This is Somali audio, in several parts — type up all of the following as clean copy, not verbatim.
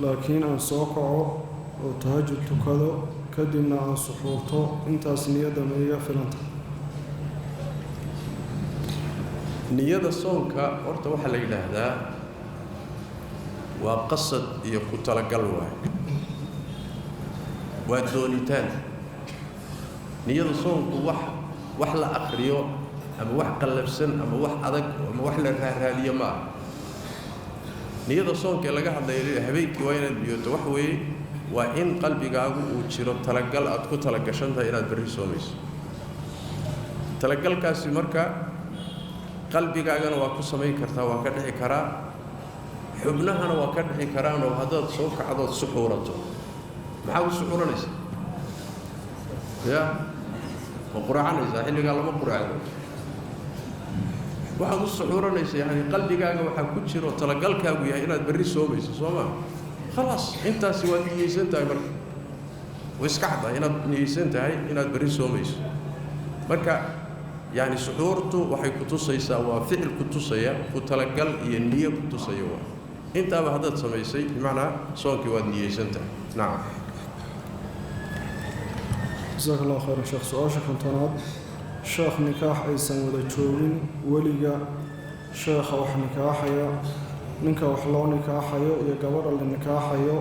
laakiin aan soo kaco oo tahajjud tukado kadibna aan suxuurto intaas niyada ma iga filanta niyada soonka horta waxa la yiraahdaa waa qasad iyo ku talagal waa doonitaan niyada soonku wax la akhriyo ama wax qalabsan ama wax adag ama wax la raaliyo ma niyada soonka laga hadlayo habeenkii waa inaad biyoto wax weey waa in qalbigaagu uu jiro talagal aad ku talagashantahay inaad bari soomayso talagalkaasi marka qalbigaagana waa ku samayn kartaa waa ka dhici karaa xubnahana waa ka dhici karaan oo hadaad soo kacdo suxuurato maxaa u suxuuranaysa ya quraanaysa xilliga lama quraacdo waxaad u suxuuranaysa yani qalbigaaga waxa ku jiro talagalkaagu yahay inaad bari soomayso sooma خلاص intaas waa niyeysantahay marka wiska xada inaad niyeysantahay inaad bari soomayso marka yani suxuurtu waxay ku tusaysaa waa ficil ku tusaya ku talagal iyo niyo ku tusaya waa intaaba hadaad samaysay macna soonkii waad niyeysantahay naam جزاك الله خير شيخ سؤال شيخ انتناد شيخ نكاح أيسان وذا جوين وليا شيخ وح نكاحيا نكا وحلو نكاحيا يقبر اللي نكاحيا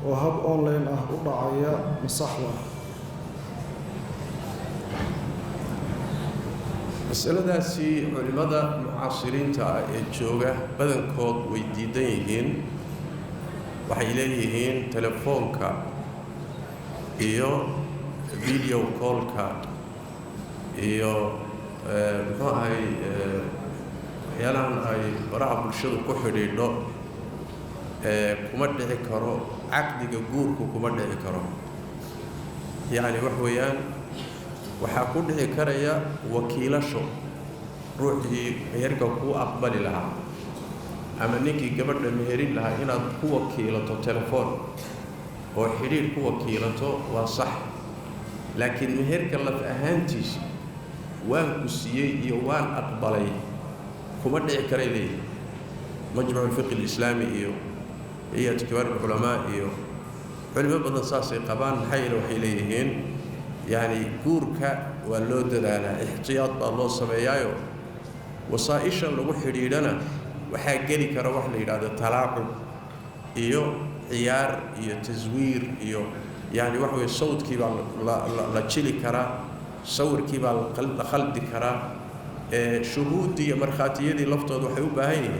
وهب أونلاين أهدعيا مصحوة مسألة داسي علماء معاصرين تا الجوجة بدن كود ويديدين وحيليهين تلفونك إيو فيديو كولكا iyo muxuu ahay waxyaalahan ay baraha bulshadu ku xidhiidho kuma dhici karo caqdiga guurku kuma dhici karo yani wax weeyaan waxaa ku dhici karaya wakiilasho ruuxii meherka ku aqbali lahaa ama ninkii gabadha meherin lahaa inaad ku wakiilato telefoon oo xidhiidh ku wakiilato waa sax laakiin meherka laf ahaantiisa waan ku siiyay iyo waan aqbalay kuma dhici karay leeyahay majmuuc fiqh islaami iyo kibaar ulama iyo culimo badan saasay qabaan maxay waxay leeyihiin yani guurka waa loo dadaalaa ihtiyaad baa loo sameeyaayo wasaa'isha lagu xidhiidhana waxaa geli kara wax la yiraahdo talaaqub iyo ciyaar iyo taswiir iyo يعني وحوي صوت كي لا تشيلي كرا صور كي لا خلد كرا شهود دي مرخاتية دي لفتة وحيو باهي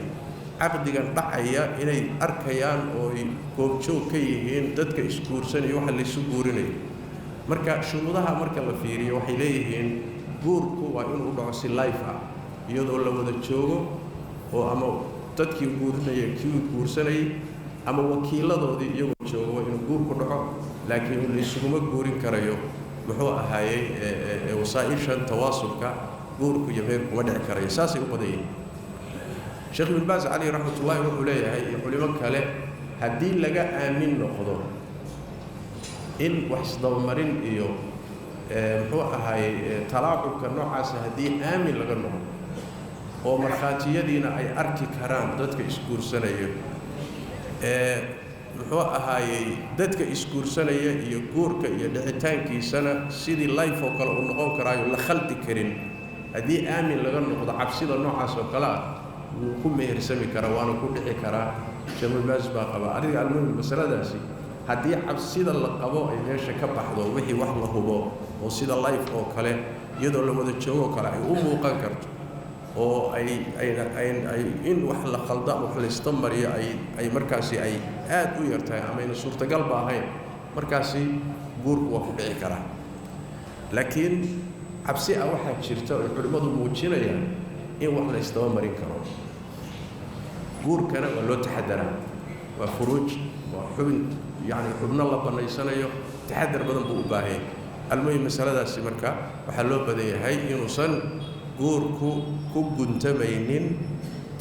عقد كان دعيا إلى أركيان أو كوبشو كيهين دتك إسكور سنة يوحل لسكورني مركا شهودها مركا لفيري وحيليهين بوركو وإنه دعسي لايفا يدو الله ودتشوغو أو أما دتك يقولنا يكيو كورسني أما وكيلا دي يوجو وإنه بوركو دعو لكن اللي سوما غورين كرايو wuxuu ahaayay wasaaishan tawaasulka guurku yameerku ma dhici karayo saasay u badayeen Sheikh Ibn Baz Ali rahmatullahi wuxuu leeyahay culimo kale hadii laga aamin noqdo in wax isdabamarin iyo wuxuu ahaayay talaaqubka noocaas hadii aamin laga noqdo oo markhaatiyadiina ay arki karaan dadka isguursanayo wuxuu ahaayay dadka isguursanaya iyo guurka iyo dhicitaankiisana sidii life oo kale uu noqon karaayo la khaldi karin hadii aamin laga noqdo cabsida noocaas oo kale uu ku mehersami kara waana ku dhici karaa Sheikh Baaz baa qaba ariga almuhim masaladaasi hadii cabsida la qabo ay meesha ka baxdo wixii wax la hubo oo sida life oo kale iyadoo la wada joogo kale ay u muuqan karto oo ay in wax la khalda wax la istamariyo ay markaasi ay aad u yartahay ama in suurtagal ba ahayn markaasi guurku waa ku dhici karaa laakiin cabsi waxa jirta oo culimadu muujinayaan in wax la istamarin karo guurkana waa loo taxadaraa waa furuuj waa xubin yani xubna la banaysanayo taxadar badan buu u baahan almuhim masaladaasi marka waxa loo badan yahay inuusan guurku ku guntamaynin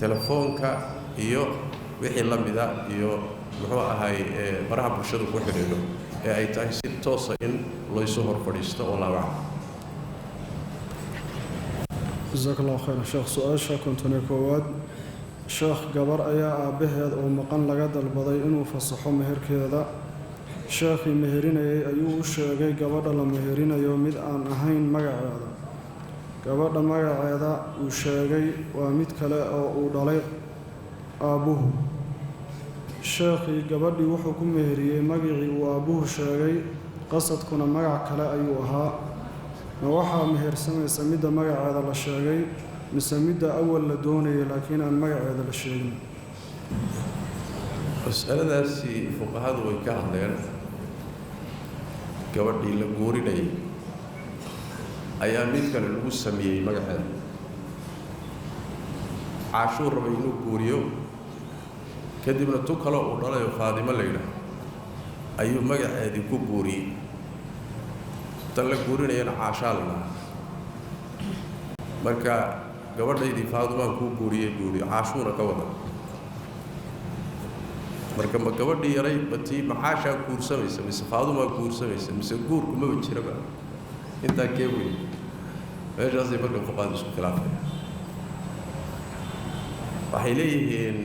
telefoonka iyo wixii la mida iyo muxuu ahay baraha bulshada ku xiriiro ee ay tahay si toos ah in loo soo hor fadhiisto oo la waco جزاك الله خير شيخ سؤال كنت أنا كواد sheekh gabar ayaa aabbaheed oo maqan laga dalbaday inuu fasaxo meherkeeda. sheekhii meherinayay ayuu u sheegay gabadha la meherinayo mid aan ahayn magaceeda. gabadha magaceeda uu sheegay waa mid kale oo uu dhalay aabbuhu. sheekhii gabadhii wuxuu ku meheriyey magacii uu aabbuhu sheegay, qasadkuna magac kale ayuu ahaa. ma waxaa mehersamaysa midda magaceeda la sheegay mise midda awal la doonayay laakiin aan magaceeda la sheegin? mas'aladaasi fuqahadu way ka hadleen. gabadhii la guurinayay ayaa mid kale lagu sameeyey magaceeda. caashuu rabay inuu guuriyo, kadibna tu kaloo uu dhalayo faadimo la yidhaah ayuu magaceedii ku guuriyey. tan la guurinayana caashaa la dhahaa. marka gabadhaydii faadumaan kuu guuriyey buuri, caashuuna ka wada. marka ma gabadhii yaray batii ma caashaa guursamaysa mise faadumaa guursamaysa mise guurku maba jiraba? intaa kee weyn meeshaasay marka fuqaadu isku khilaafaya. waxay leeyihiin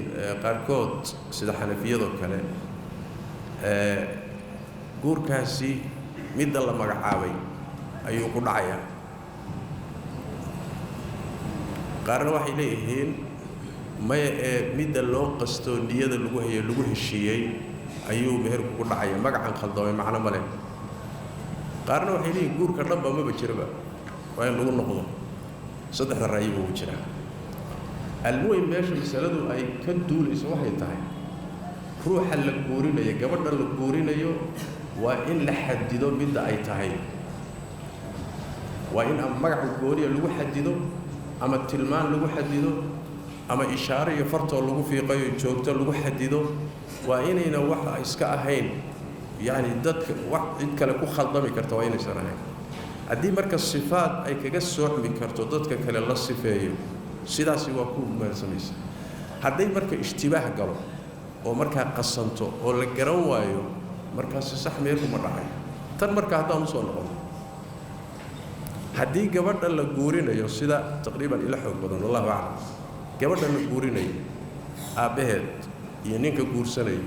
qaarkood sida xanafiyadoo kale guurkaasi midda la magacaabay ayuu ku dhacayaa. qaarna waxay leeyihiin maya ee midda loo qastoo niyada lagu hayo lagu heshiiyey ayuu meherku ku dhacaya, magacan khaldamay macno ma leh. qaarna waxay leeyihiin guurka dhanba maba jiraba, waa in lagu noqdo. saddexda ra'yi buu jiraa. almuhim meesha masaladu ay ka duulayso waxay tahay ruuxa la guurinayo, gabadha la guurinayo waa in la xadido midda ay tahay. waa in ama magaca gooniya lagu xadido ama tilmaan lagu xadido ama ishaaro iyo fartoo lagu fiiqayo joogto lagu xadido. waa inayna wax iska ahayn yani dadka wax cid kale ku khaldami karta waa inaysan ahayn. haddii marka sifaad ay kaga soocmi karto dadka kale la sifeeyo sidaasi waa ku meelsamaysa. hadday marka ishtibaah galo oo markaa qasanto oo la garan waayo markaasi sax meelku ma dhacay. tan marka haddaan usoo noqono, haddii gabadha la guurinayo sida taqriiban ila xoog badan wallahu aclam, gabadha la guurinayo aabbaheed iyo ninka guursanaya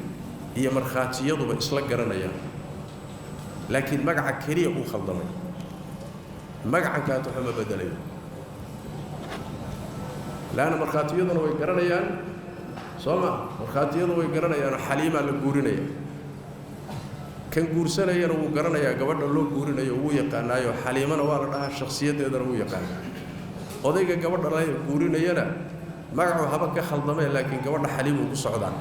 iyo markhaatiyaduba isla garanayaan, laakiin magaca keliya uu khaldamay, magacan kaata waxba ma bedelayo. laana markhaatiyaduna way garanayaan soo ma, markhaatiyadu way garanayaanoo xaliimaa la guurinaya. kan guursanayana wuu garanayaa, gabadha loo guurinayo wuu yaqaanaayo xaliimana waa la dhahaa, shakhsiyadeedana wuu yaqaana. odayga gabadha la guurinayana magacu haba ka khaldameen laakiin gabadha xaliim uu ku socdaa.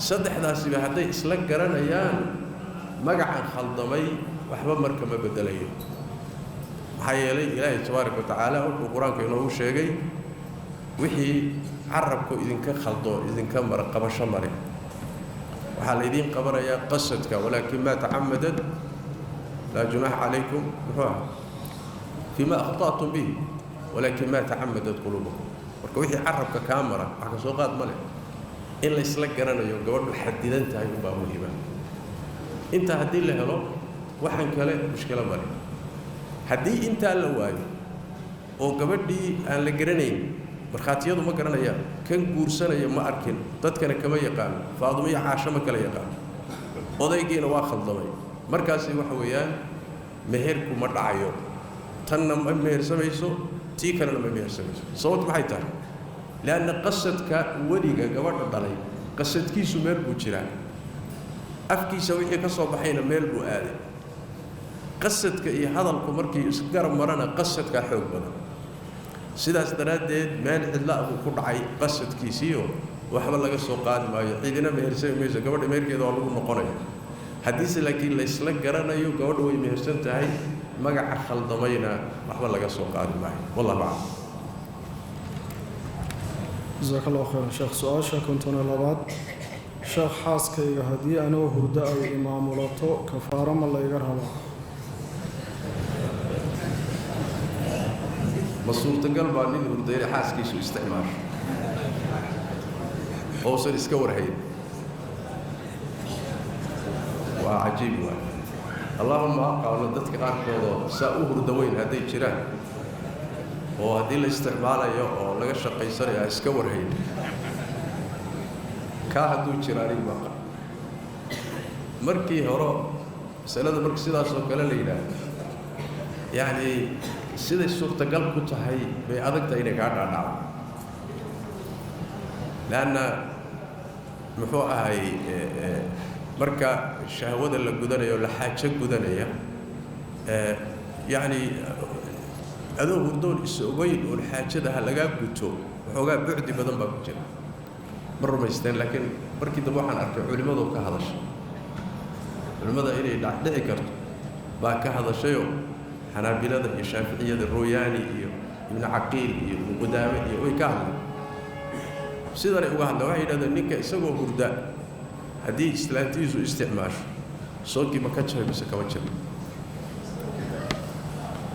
saddexdaasiba hadday isla garanayaan magacan khaldamay waxba marka ma bedelayo. maxaa yeelay ilaahay tabaaraka watacaala wuxuu qur-aanka inoogu sheegay wixii carabku idinka khaldo idinka qabasho mare waxaa laydiin qabanayaa qasadka, walaakin maa tacamadat laa junaaxa calaykum muxuu aha fiima akhta'tum bihi walaakin maa tacamadat quluubukum. marka wixii carabka kaa mara wax ka soo qaad ma leh. in laysla garanayo gabadhu xadidan tahay unbaa muhiima. intaa haddii la helo waxaan kale mushkilo male. haddii intaa la waayo oo gabadhii aan la garanayn, markhaatiyadu ma garanayaan, kan guursanaya ma arkin, dadkana kama yaqaano, faadumo iyo caasho ma kala yaqaano, odaygiina waa khaldamay, markaasi waxa weeyaan meherku ma dhacayo. tanna ma mehersamayso, tii kalena ma mehersamayso. sababtu maxay tahay? leanna qasadka weliga gabadha dhalay qasadkiisu meel buu jiraa, afkiisa wixii ka soo baxayna meel buu aaday. qasadka iyo hadalku markii isgarab marana qasadkaa xoog badan. sidaas daraaddeed meel cidla buu ku dhacay qasadkiisiiyo waxba laga soo qaadi maayo, ciidina mehersami mayso, gabadha meherkeeda waa lagu noqonaya. haddiise laakiin laysla garanayo gabadha way mehersan tahay, magaca khaldamayna waxba laga soo qaadi maayo. wallahu aclam. jazaaka allahu khayran sheekh. su-aasha konton labaad, sheekh xaaskayga haddii anoo hurdo ay imaamulato kafaaro ma layga rabaa? ma suurtagal baa nin hurdayna xaaskiisu isticmaasho ousan iska warhayn? waa cajiib waay. allahuma aqaano dadka qaarkoodoo saa u hurda weyn hadday jiraan oo haddii la isticmaalayo oo laga shaqaysanayo aan iska warhayn, hadduu jiro anigu baqa markii hore masalada markii sidaas oo kale la yidhaahdo yacni siday suurtagal ku tahay bay adag tahay inay kaa dhaadhacdo laanna muxuu ahay marka shahwada la gudanayo la xaajo gudanaya yacni adoo hurdoon is-ogeyn oon xaajadaha lagaa guto waxoogaa bucdi badan baa ku jira ma rumaysteen laakiin markii dambe waxaan arkay culimmadoo ka hadashay culimmada inay dhici karto baa ka hadashayoo xanaabilada iyo shaaficiyada rooyaani iyo ibnu caqiil iyo ibnu qudaame iyo way ka hadleen sidanay uga hadleen waxay yidhahdeen ninka isagoo hurda haddii islaantiisu isticmaasho soonkii ma ka jabay mise kama jabay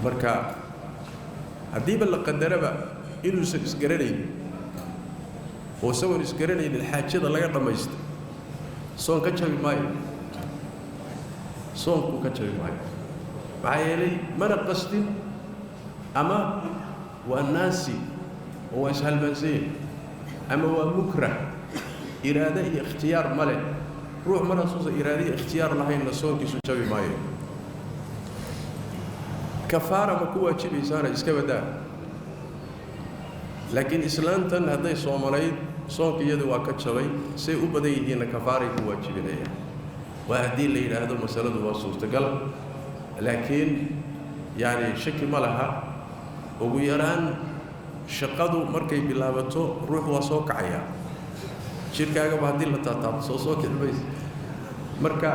marka haddiiba la qadaraba inuusan isgaranaynin oo isagoon isgaranaynin xaajada laga dhammaysto soon ka jabi maayo soonkuu ka jabi maayo maxaa yeelay mana qasdin ama waa naasi oo waa ishalmaansanyahy ama waa mukrah iraade iyo ikhtiyaar ma leh ruux mar hasuusan iraade iyo ikhtiyaar lahaynna soonkiisu jabi maayo kafaara ma ku waajibaysaana iska badaa laakiin islaantan hadday soomanayd soonka iyadu waa ka jabay say u badan yihiinna kafaaray ku waajibinayaan waa haddii la yidhaahdo masaladu waa suurtagal laakiin yacni shaki ma laha ugu yaraan shaqadu markay bilaabato ruux waa soo kacayaa jirkaagaba haddii la taataabto soo kici maysa marka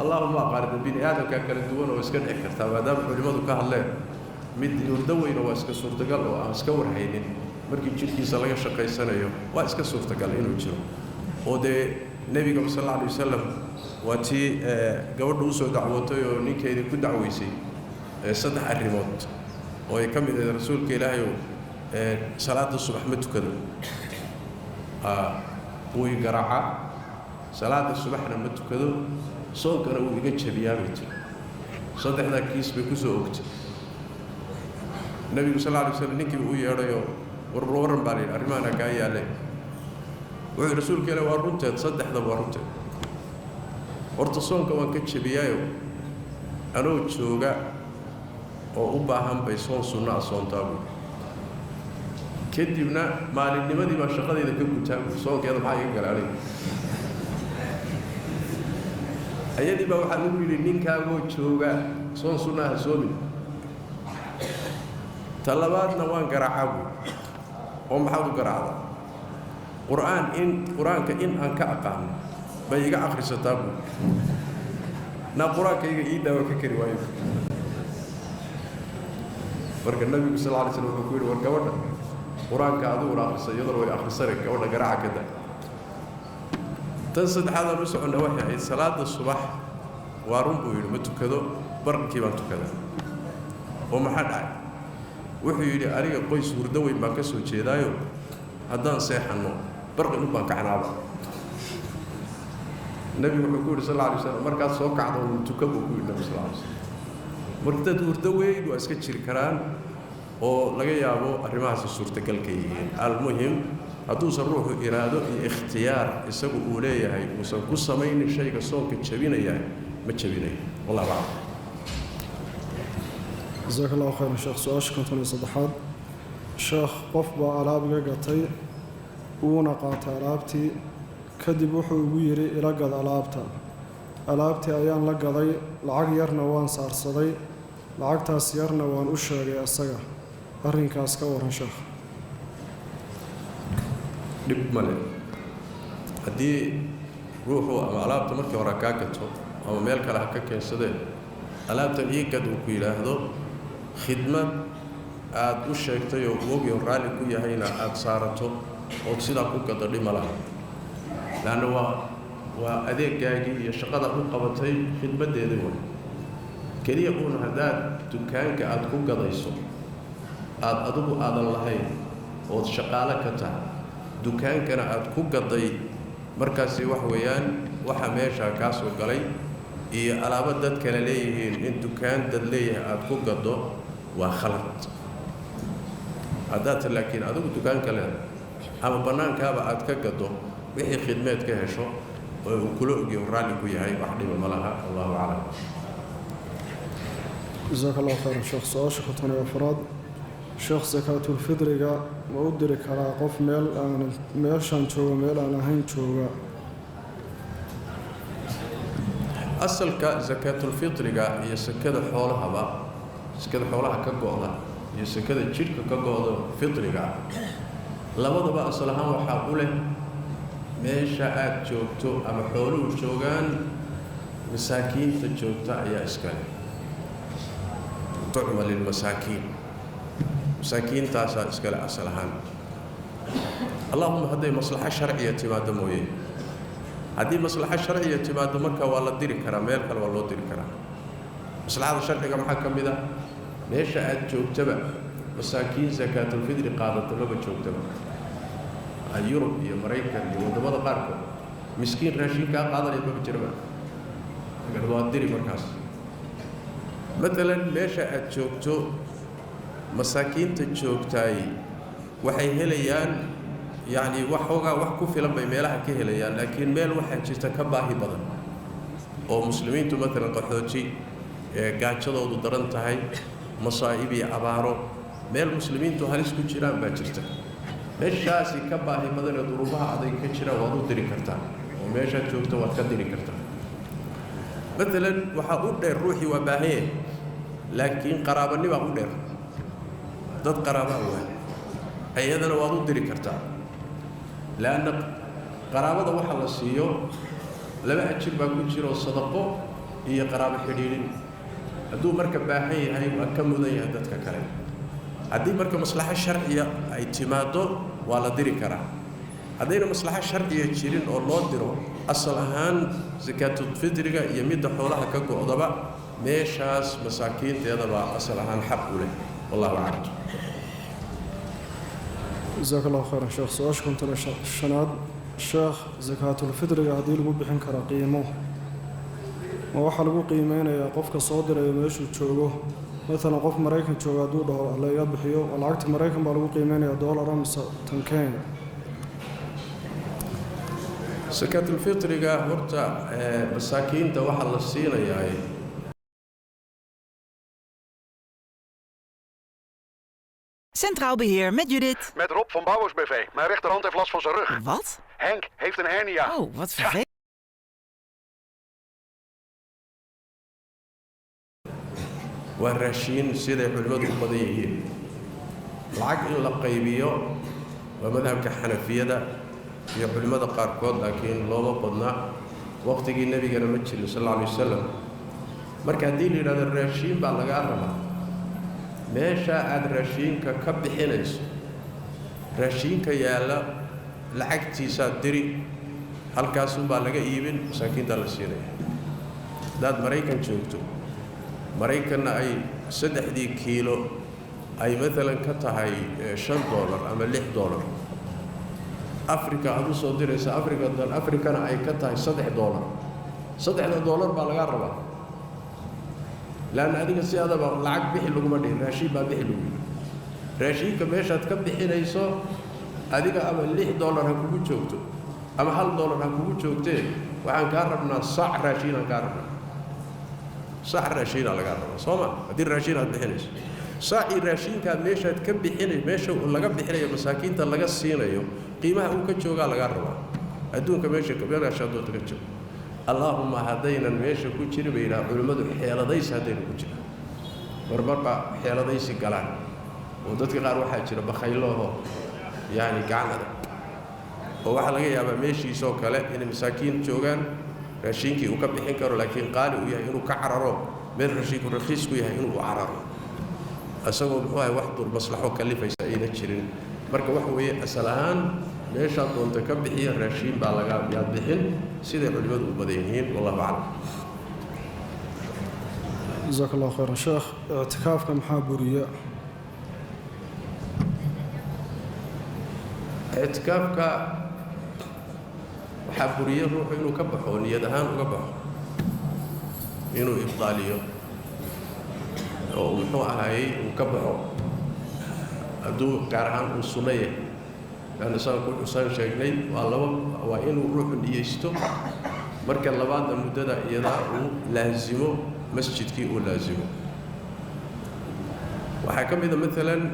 allahuma aqaarida bini aadamka kala duwan oo iska dhici kartaa maadaama culimmadu ka hadleen mid hurdo weyna waa iska suurtagal oo aan iska warhaynin markii jirkiisa laga shaqaysanayo waa iska suurtagal inuu jiro oo dee nebiga sal alla alay wasalam waa tii gabadha usoo dacwootay oo ninkeedii ku dacweysay 3 arrimood oo ay ka mid ahayd rasuulka ilaahay oo salaada subax ma tukado wuu i garaaca salaada subaxna ma tukado soonkana wuu iga jabiyaa bay tiri 3daa kiis bay ku soo ogtay nebigu sal alla alay wasalam ninkii u yeedhayoo warran baa la yidhi arrimahanaa kaa yaalle wuxuu rasuulka ilaahay waa runteed 3daba waa runteed horta soonka waan ka jabiyaayo anoo jooga oo u baahan bay soon sunna ah soontaa buui kadibna maalinnimadii baa shaqadayda ka gutaa buui soonkeeda maxaa iga gala aniga ayadii baa waxaa lagu yidhi ninkaagoo jooga soon sunna ha soomin ta labaadna waan garaacaa buui oo maxaad u garaacdaa qur-aanka in aan ka aqaano bay iga akhrisataa buui naa qur-aankayga ii daawa ka kari waayo marka nabigu sal alla alay slam wuxuu ku yidhi war gabadha qur-aanka adiguna akhrisa iyaduna way akhrisane gabadha garaaca ka da tan saddexaadaan u soconna waxay ahayd salaada subax waa run buu yidhi ma tukado barqkii baan tukadaa oo maxaa dhacay wuxuu yidhi aniga qoys hurdo weyn baan ka soo jeedaayo haddaan seexanno barqi dhun baan kacnaaba nebigu wuxuu ku yidhi sal alla alay wasalam markaad soo kacdo tuka buu ku yidhi nabi sal alla alay wasalam marka dad hurdo weyn waa iska jiri karaan oo laga yaabo arrimahaasi suurtagalka yihiin almuhim hadduusan ruuxu iraado iyo ikhtiyaar isagu uu leeyahay uusan ku samaynin shayga soonka jabinaya ma jabinayo wallahu aclam jazaaka allahu khayran sheekh su-aasha 53aad sheekh qof baa alaab iga gatay wuuna qaatay alaabtii kadib wuxuu igu yidhi ila gad alaabtii ayaan la gaday lacag yarna waan saarsaday lacagtaas yarna waan u sheegay asaga arrinkaas ka warran sheekh dhib male haddii ruuxu ama alaabta markii hore kaa gato ama meel kale ha ka keensadeen alaabtan ii gad uu ku yidhaahdo khidmad aad u sheegtay oo wogii raalli ku yahayna aad saarato ood sidaa ku gado dhima laha laanna waa adeegaagii iyo shaqadaad u qabatay khidmaddeeda way keliya uun haddaad dukaanka aad ku gadayso adigu aadan lahayn ood shaqaale ka tahay dukaankana aad ku gaday markaasi wax weeyaan waxa meeshaa kaa soo galay iyo alaabo dad kale leeyihiin in dukaan dad leeyahay aad ku gado waa khalad haddaad laakiin adigu dukaanka leedahay ama bannaankaaba aad ka gado wixii khidmeed ka hesho oo uu kula ogyahay raalli ku yahay wax dhiba ma laha allahu aclam جزاك الله خير شيخ سؤال كنتوني أفراد شيخ زكاة الفطر ما أدرك على قف ميل أنا ميلشان شوغا ميل أنا هين شوغا أصلك زكاة الفطر هي سكة حولها بقى سكة حولها كجوده هي سكة الشرك كجوده فطر labada ba asal ahaan waxa u leh meesha aad joogto ama xooluhu joogaan masaakiinta joogta ayaa iska leh tu'mal lil masaakiin masaakiintaas iska leh asal ahaan allahumma haday maslaxa sharciya timaado mooyee haddii maslaxa sharciya timaado marka waa la diri karaa meel kale waa loo diri karaa maslaxada sharciga maxaa ka mid ah meesha aad joogtaba مساكين زكاة الفطر قادة لما جوجتها يوروب يا مريكان يا ودمada qaarkood miskiin raashinka qaadan ay bajirba agar waa diri markaas مثلا meesha aad joogto masaakiinta joogtay waxay helayaan yani waxooga wax ku filan bay meelaha ka helayaan laakiin meel waxa jirta ka baahi badan oo muslimiintu مثلا qaxooti gaajadoodu daran tahay masaa'ib iyo abaaro meel muslimiintu halis ku jiraan baa jirta meeshaasi ka baahi badan ee duruufaha adag ka jira waad u diri kartaa oo meesha joogto waad ka diri kartaa مثلا waxa u dheer ruuxi waa baahiye laakiin qaraabani baa u dheer dad qaraaba ah ayadana waad u diri kartaa laana qaraabada waxa la siiyo laba ajir baa ku jiro sadaqo iyo qaraabo xidhiidhin hadduu marka baahan yahay waa ka mudan yahay dadka kale haddii marka maslaxa sharciya ay timaado waa la diri karaa haddayna maslaxa sharciya jirin oo loo diro asal ahaan zakaatul fitriga iyo midda xoolaha ka go'daba meeshaas masaakiinteeda baa asal ahaan xaq u leh wallahu a'lam جزاك الله خير شيخ سؤال كنت شناد شيخ زكاة الفطر هذه لو بخين كرا قيمه ما waxa lagu qiimeynaya qofka soo diray meeshu joogo مثلا qof Mareykan jooga duu dhaho la iga bixiyo lacagta Mareykan baa lagu qiimeynaya dollar ama tanken زكاة الفطر horta masaakiinta waxa la siinayaa Centraal Beheer met Judith. Met Rob van Bouwers BV. Mijn rechterhand heeft last van zijn rug. Wat? Henk heeft een hernia. Oh, wat vervelend. والراشين سيدة علماء القضية العقل لقيبيو ومذهب كحنفية ده في علماء قاركود لكن لو ما بدنا وقت النبي كان متشل صلى الله عليه وسلم مركا دين هذا الراشين بعد قارما ما شاء الراشين ككب حنس راشين كيالا لعقتي صادري هل كاسو بعد إيبن مساكين دالسينه داد مريكان شوكتو maraykanna ay 3 kiilo ay مثلا ka tahay $5 ama $6 afrika hadu soo diraysa afrikana ay ka tahay $3 $3 baa laga rabaa laan adiga si adaba lacag bixi lagu ma dhig raashin baa bixi lagu raashinka meeshaad ka bixinayso adiga ama $6 ha kugu joogto ama $1 ha kugu joogtee waxaan ka rabnaa sac raashin aan ka rabnaa صح راشين على قارب صوما هذه الراشين هاد بحنيس صاحي راشين كان ميشاد كبحني ميشو ولا قبحني مساكين تلقى السينيو قيمها هو كجوغا على قارب ادون كميشا كبير شادو تكجو اللهم هدينا ميشا كجري بينا علماء حيلديس هدينا كجري بربربا حيلديس قلان وددك قار waxaa jira bakhaylooho yaani gacanada oo waxa laga yaabaa meeshii soo kale in masaakiin joogan raashinkii uu ka bixin karo laakiin qaali uu yahay inuu ka cararo meel raashinku raqiis ku yahay inuu cararo asagoo muxuu ahay wax dur maslaxo kalifaysa ayna jirin marka wax weeye asal ahaan meesha doonta ka bixiya raashin baa laga bixin sida culimadu u badan yihiin wallahu a'lam جزاك الله خير شيخ اعتكافك محابورية اعتكافك حابورية روح إنه كبحه نيدهان وكبحه إنه إفضاليه ومحوها هاي وكبحه أدو كارهان السنية لأن سان شيخني والله وإنه روح يستو مركز لبعض المدة يدعو لازمه مسجد كي ولازمه وحكم إذا مثلا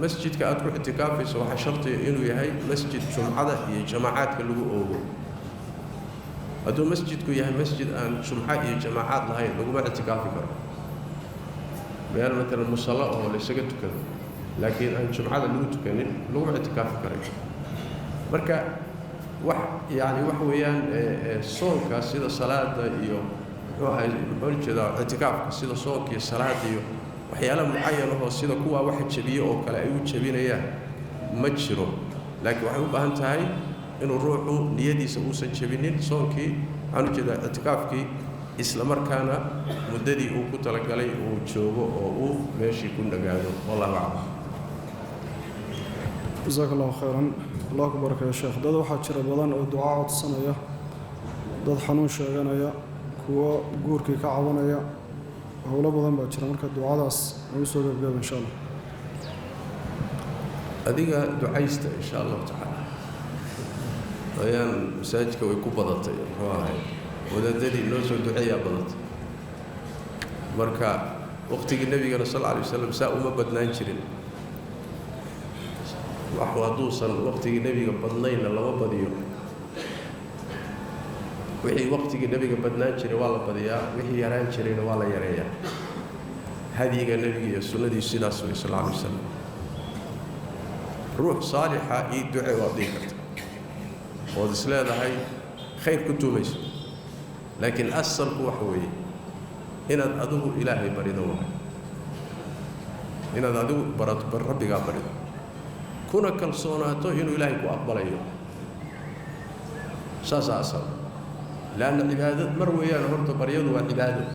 مسجد كأتروح اعتكافي سواء شرطي إنه يهي مسجد جمعة جماعات كله أوه هذا مسجد كي يهي مسجد أن جمعة جماعات لهاي لقوا اعتكافي كره بيان مثلا مصلى أو لسجد كذا لكن أن جمعة اللي تكني لقوا اعتكافي كره مركا يعني وحويان صوم كسيد الصلاة يوم بقول كذا اعتكاف كسيد صوم كالصلاة يوم وحياله معينة هو سيدا كوا واحد شبيه أو كلا أيوة شبينا إياه مجره لكن وحبه أنت هاي إنه روحه نيدي سوسن شبينين صونكي عنو كذا اعتكافكي إسلام كان مددي أو كتلك عليه أو تشوفه أو ماشي كنا قاعدين والله أعلم. جزاك الله خيرا. الله أكبر يا شيخ. ده واحد شرب بدن أو دعاء الصنايع. ده حنون شغنايا كوا جوركي كعوانايا. هؤلاء بدن بشر مركز دعاء داس ويسوق بجاب إن شاء الله. هذيك دعيست إن شاء الله تعالى. أيام مساجك ويكون بدت هواي وده دليل نوزع دعية بدت. مركز وقت النبي صلى الله عليه وسلم ساء ما بدنا نشرين. وحوادوسا وقت النبي بدنين الله ما بديو. وحي وقت النبي بدنا نشرين والله بديا وحي يران نشرين والله يريا. هذه النبي السنة صلى الله عليه وسلم. روح صالحة يدعي وضيعت. وهذا سلاذ هاي خير كنتو ميس. لكن أصل هو حوي. هنا أدعو إلهي بريدوه. هنا أدعو بربي قابريد. كنا كالصوناتو إنه إلهي أقبل أيوه. ساسا أصل. لأن العبادة مروية نهرت بريد وعبادة.